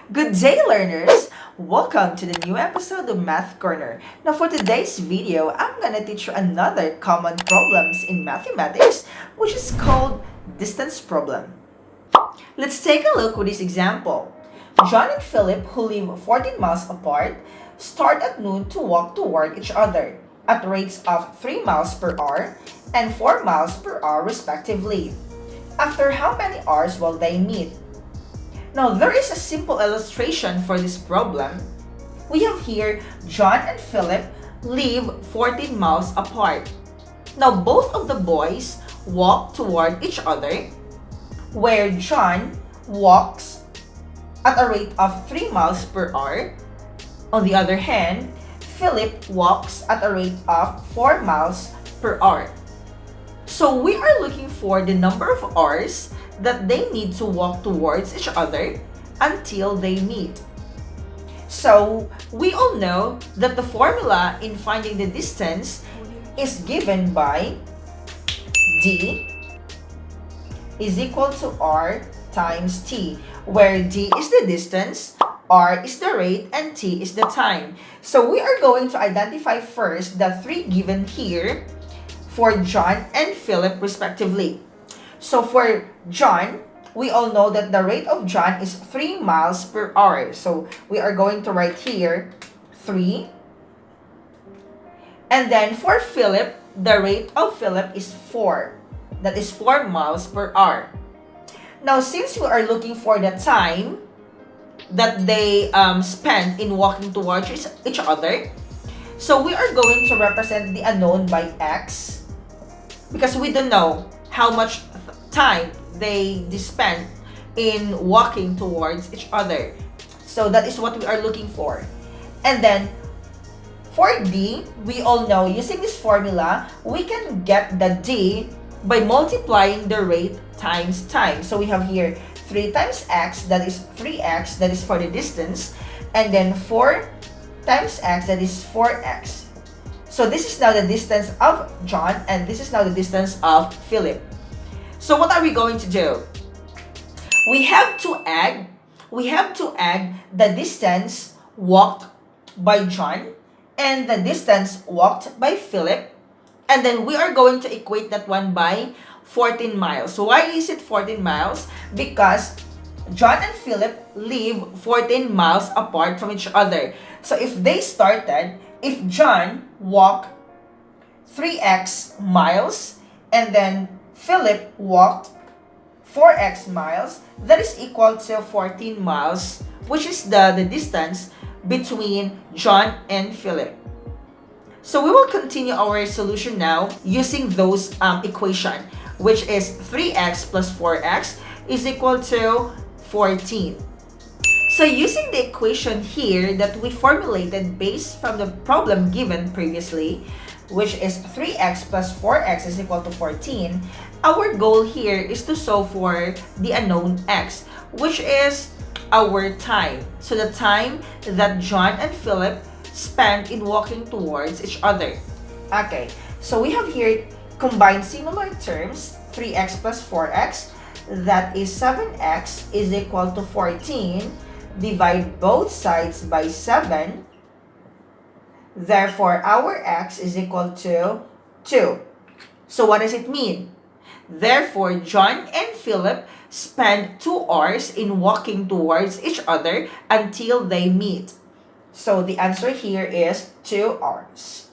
Good day, learners! Welcome to the new episode of Math Corner. Now, for today's video, I'm gonna teach you another common problems in mathematics, which is called distance problem. Let's take a look with this example. John and Philip, who live 14 miles apart, start at noon to walk toward each other at rates of 3 miles per hour and 4 miles per hour respectively. After how many hours will they meet? Now, there is a simple illustration for this problem. We have here John and Philip live 14 miles apart. Now, both of the boys walk toward each other, where John walks at a rate of 3 miles per hour. On the other hand, Philip walks at a rate of 4 miles per hour. So we are looking for the number of hours that they need to walk towards each other until they meet. So we all know that the formula in finding the distance is given by D is equal to R times T, where D is the distance, R is the rate, and T is the time. So we are going to identify first the three given here for John and Philip respectively. So for John, we all know that the rate of John is 3 miles per hour. So we are going to write here 3. And then for Philip, the rate of Philip is 4. That is 4 miles per hour. Now, since we are looking for the time that they spend in walking towards each other, so we are going to represent the unknown by X, because we don't know how much time they spend in walking towards each other. So that is what we are looking for. And then for D, we all know using this formula, we can get the D by multiplying the rate times time. So we have here 3 times X, that is 3X, that is for the distance. And then 4 times X, that is 4X. So this is now the distance of John, and this is now the distance of Philip. So what are we going to do? We have to add the distance walked by John and the distance walked by Philip, and then we are going to equate that one by 14 miles. So why is it 14 miles? Because John and Philip live 14 miles apart from each other. So if John walked 3x miles and then Philip walked 4x miles, that is equal to 14 miles, which is the distance between John and Philip. So we will continue our solution now using those equation, which is 3x plus 4x is equal to 14. So using the equation here that we formulated based from the problem given previously, which is 3x plus 4x is equal to 14, our goal here is to solve for the unknown x, which is our time. So the time that John and Philip spent in walking towards each other. Okay, so we have here combined similar terms, 3x plus 4x, that is 7x is equal to 14. Divide both sides by 7. Therefore, our x is equal to 2. So what does it mean? Therefore, John and Philip spend 2 hours in walking towards each other until they meet. So the answer here is 2 hours.